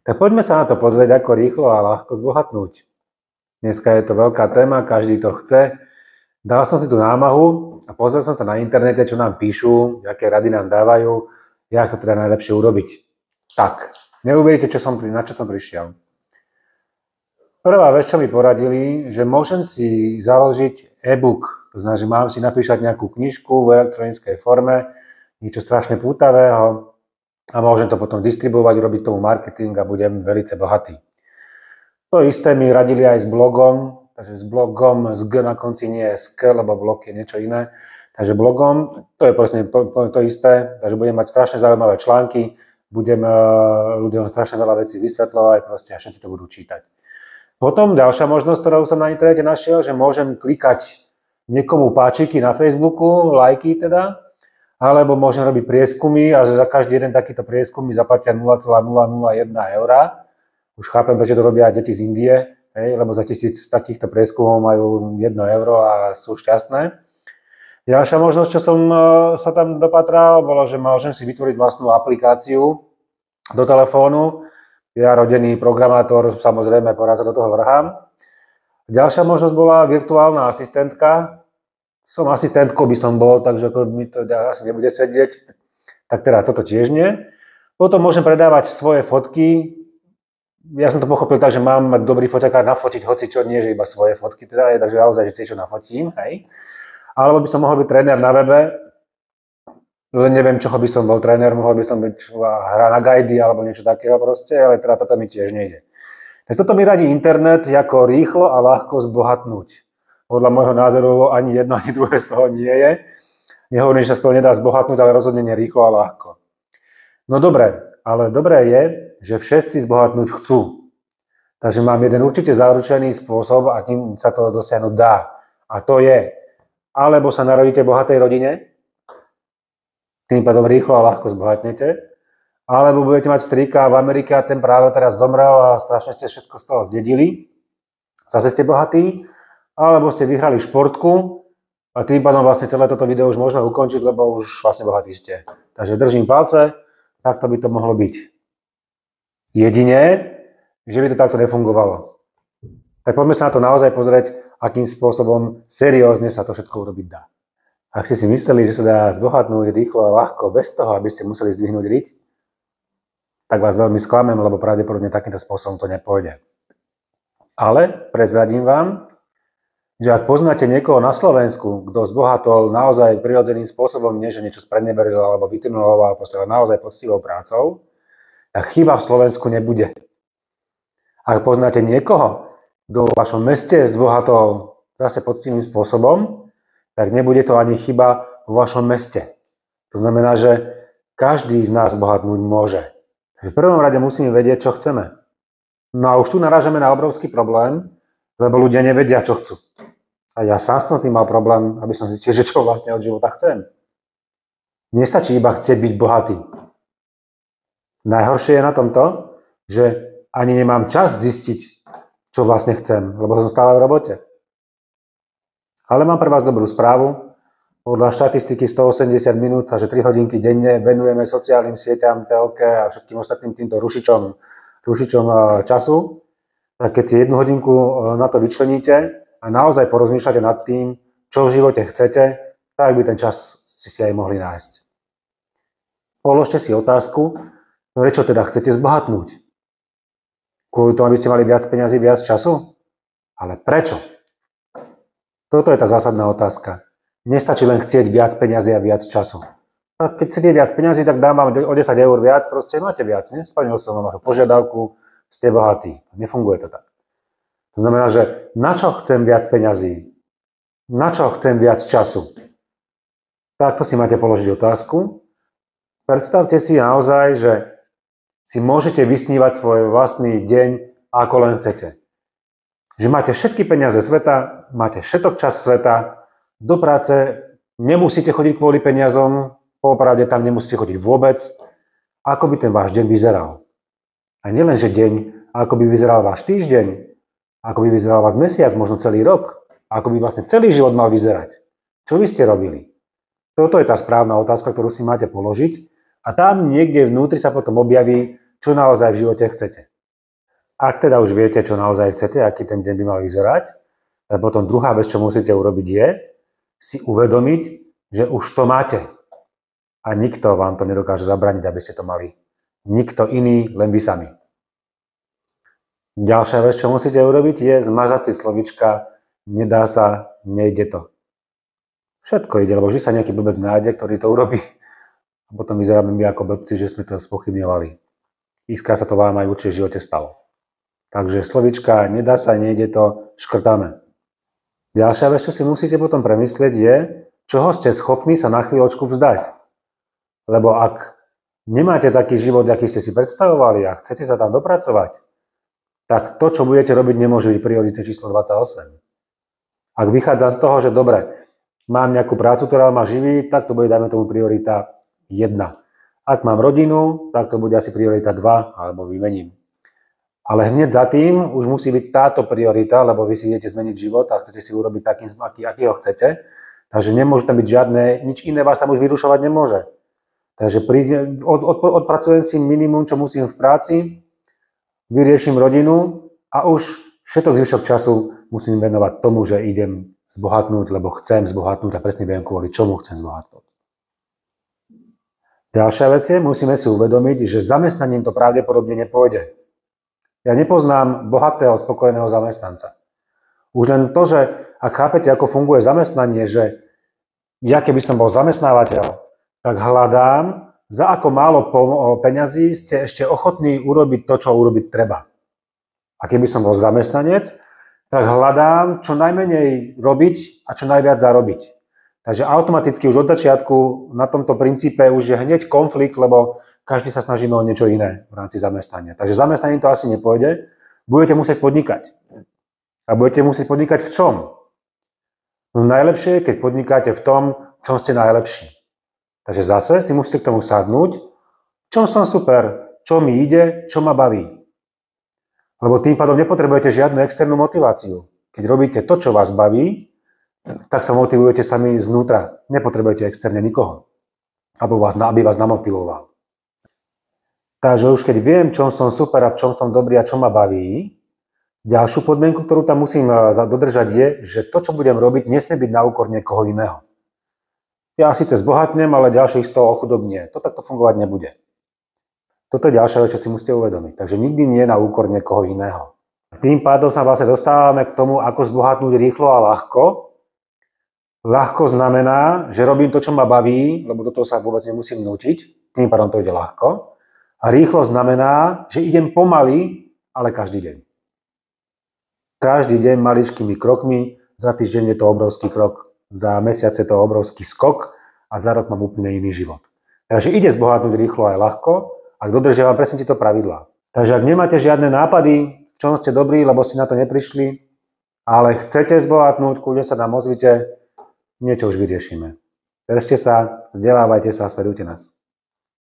Tak poďme sa na to pozrieť, ako rýchlo a ľahko zbohatnúť. Dneska je to veľká téma, každý to chce. Dal som si tú námahu a pozrel som sa na internete, čo nám píšu, aké rady nám dávajú, jak to teda najlepšie urobiť. Tak, neuveríte, na čo som prišiel. Prvá vec, čo mi poradili, že môžem si založiť e-book. To znamená, že mám si napísať nejakú knižku v elektronickej forme, niečo strašne pútavého a môžem to potom distribuovať, robiť tomu marketing a budem veľmi bohatý. To isté mi radili aj s blogom, takže s blogom, s G na konci nie je sk, lebo blog je niečo iné. Takže blogom, to je presne to isté, takže budem mať strašne zaujímavé články, budem ľuďom strašne veľa vecí vysvetľovať, proste a všetci to budú čítať. Potom ďalšia možnosť, ktorú som na internete našiel, že môžem klikať niekomu páčiky na Facebooku, lajky teda, alebo môžem robiť prieskumy a za každý jeden takýto prieskum mi zaplatia 0,001 €. Už chápem, prečo to robia aj deti z Indie, lebo za 1000 takýchto prieskumov majú 1 € a sú šťastné. Ďalšia možnosť, čo som sa tam dopatral, bolo, že môžem si vytvoriť vlastnú aplikáciu do telefónu. Ja, rodený programátor, samozrejme, porád sa do toho vrhám. Ďalšia možnosť bola virtuálna asistentka. Som asistentkou by som bol, takže mi to asi nebude sedieť. Tak teda toto tiež nie. Potom môžem predávať svoje fotky. Ja som to pochopil tak, že mám mať dobrý foťakár, nafotiť hocičo, nie že iba svoje fotky, teda, takže naozaj, že čo nafotím, hej. Alebo by som mohol byť tréner na webe, len neviem, čoho by som bol tréner, mohol by som byť hra na guidy alebo niečo takého proste, ale teda toto mi tiež nejde. Tak toto mi radí internet, ako rýchlo a ľahko zbohatnúť. Podľa môjho názoru ani jedno, ani druhé z toho nie je. Nehovorím, že sa z toho nedá zbohatnúť, ale rozhodne nie rýchlo a ľahko. No dobre. Ale dobré je, že všetci zbohatnúť chcú. Takže mám jeden určite zaručený spôsob, akým sa to dosiahnuť dá. A to je, alebo sa narodíte v bohatej rodine, tým pádom rýchlo a ľahko zbohatnete, alebo budete mať strýka v Amerike a ten práve teraz zomrel a strašne ste všetko z toho zdedili, zase ste bohatí, alebo ste vyhrali športku a tým pádom vlastne celé toto video už môžeme ukončiť, lebo už vlastne bohatí ste. Takže držím palce. Takto by to mohlo byť. Jedine, že by to takto nefungovalo. Tak poďme sa na to naozaj pozrieť, akým spôsobom seriózne sa to všetko urobiť dá. Ak ste si mysleli, že sa dá zbohatnúť rýchlo a ľahko, bez toho, aby ste museli zdvihnúť riť, tak vás veľmi sklamem, lebo pravdepodobne takýmto spôsobom to nepôjde. Ale prezradím vám, že ak poznáte niekoho na Slovensku, kto zbohatol naozaj prirodzeným spôsobom, nie že niečo spreneveril alebo vytuneloval, ale naozaj poctivou prácou, tak chyba v Slovensku nebude. Ak poznáte niekoho, kto v vašom meste zbohatol zase poctivým spôsobom, tak nebude to ani chyba vo vašom meste. To znamená, že každý z nás bohatnúť môže. V prvom rade musíme vedieť, čo chceme. No a už tu narážame na obrovský problém, lebo ľudia nevedia, čo chcú. A ja sám som s tým mal problém, aby som zistil, že čo vlastne od života chcem. Nestačí iba chcieť byť bohatý. Najhoršie je na tom to, že ani nemám čas zistiť, čo vlastne chcem, lebo som stále v robote. Ale mám pre vás dobrú správu. Podľa štatistiky 180 minút, takže 3 hodinky denne venujeme sociálnym sieťam, telke a všetkým ostatným týmto rušičom času. Tak keď si 1 hodinku na to vyčleníte, a naozaj porozmýšľate nad tým, čo v živote chcete, tak by ten čas ste si aj mohli nájsť. Položte si otázku, prečo teda chcete zbohatnúť? Kvôli tomu, aby ste mali viac peňazí, viac času? Ale prečo? Toto je tá zásadná otázka. Nestačí len chcieť viac peňazí a viac času. A keď chcete viac peňazí, tak dám vám o 10 € viac, proste máte viac, ne? Splnil som vám vašu požiadavku, ste bohatí. Nefunguje to tak. To znamená, že na čo chcem viac peňazí? Na čo chcem viac času? Takto si máte položiť otázku. Predstavte si naozaj, že si môžete vysnívať svoj vlastný deň, ako len chcete. Že máte všetky peniaze sveta, máte všetok čas sveta, do práce nemusíte chodiť kvôli peniazom, popravde tam nemusíte chodiť vôbec. Ako by ten váš deň vyzeral? A nielen, že deň, ako by vyzeral váš týždeň, ako by vyzeral váš mesiac, možno celý rok, ako by vlastne celý život mal vyzerať. Čo vy ste robili? Toto je tá správna otázka, ktorú si máte položiť a tam niekde vnútri sa potom objaví, čo naozaj v živote chcete. Ak teda už viete, čo naozaj chcete, aký ten deň by mal vyzerať, tak potom druhá vec, čo musíte urobiť je si uvedomiť, že už to máte. A nikto vám to nedokáže zabraniť, aby ste to mali. Nikto iný, len vy sami. Ďalšia vec, čo musíte urobiť, je zmažať si slovíčka nedá sa, nejde to. Všetko ide, lebo vždy sa nejaký blbec nájde, ktorý to urobí. A potom vyzeráme my ako blbci, že sme to spochybňovali. Iskra sa to vám aj v určite živote stalo. Takže slovíčka nedá sa, nejde to, škrtáme. Ďalšia vec, čo si musíte potom premyslieť je, čoho ste schopní sa na chvíľočku vzdať. Lebo ak nemáte taký život, aký ste si predstavovali a chcete sa tam dopracovať, tak to, čo budete robiť, nemôže byť priorita číslo 28. Ak vychádzam z toho, že dobre, mám nejakú prácu, ktorá ma živí, tak to bude, dajme tomu, priorita 1. Ak mám rodinu, tak to bude asi priorita 2, alebo vymením. Ale hneď za tým už musí byť táto priorita, lebo vy si idete zmeniť život a chcete si urobiť takým, aký ho chcete. Takže nemôže tam byť žiadne, nič iné vás tam už vyrušovať nemôže. Takže odpracujem si minimum, čo musím v práci, vyrieším rodinu a už všetok zvyšok času musím venovať tomu, že idem zbohatnúť, lebo chcem zbohatnúť a presne viem, kvôli čomu chcem zbohatnúť. Ďalšia vec je, musíme si uvedomiť, že zamestnaním to pravdepodobne nepôjde. Ja nepoznám bohatého, spokojného zamestnanca. Už len to, že ak chápete, ako funguje zamestnanie, že ja keby som bol zamestnávateľ, tak hľadám, za ako málo peňazí ste ešte ochotní urobiť to, čo urobiť treba. A keby som bol zamestnanec, tak hľadám čo najmenej robiť a čo najviac zarobiť. Takže automaticky už od začiatku na tomto princípe už je hneď konflikt, lebo každý sa snažíme o niečo iné v rámci zamestnania. Takže zamestnaním to asi nepôjde. Budete musieť podnikať. A budete musieť podnikať v čom? No najlepšie je, keď podnikáte v tom, v čom ste najlepší. Takže zase si musíte k tomu sadnúť, v čom som super, čo mi ide, čo ma baví. Lebo tým pádom nepotrebujete žiadnu externú motiváciu. Keď robíte to, čo vás baví, tak sa motivujete sami znútra. Nepotrebujete externe nikoho, aby vás namotivoval. Takže už keď viem, v čom som super a v čom som dobrý a čo ma baví, ďalšiu podmienku, ktorú tam musím dodržať je, že to, čo budem robiť, nesmie byť na úkor niekoho iného. Ja síce zbohatnem, ale ďalších z toho ochudobnie. To takto fungovať nebude. Toto je ďalšia vec, čo si musíte uvedomiť. Takže nikdy nie na úkor niekoho iného. Tým pádom sa vlastne dostávame k tomu, ako zbohatnúť rýchlo a ľahko. Ľahko znamená, že robím to, čo ma baví, lebo do toho sa vôbec nemusím nútiť. Tým pádom to ide ľahko. A rýchlo znamená, že idem pomaly, ale každý deň. Každý deň maličkými krokmi, za týždeň je to obrovský krok, za mesiac je to obrovský skok a za rok mám úplne iný život. Takže ide zbohatnúť rýchlo aj ľahko, ak dodržiavam presne tieto pravidlá. Takže ak nemáte žiadne nápady, v čom ste dobrí, lebo si na to neprišli, ale chcete zbohatnúť, kľudne sa nám ozvite, niečo už vyriešime. Držte sa, vzdelávajte sa, sledujte nás.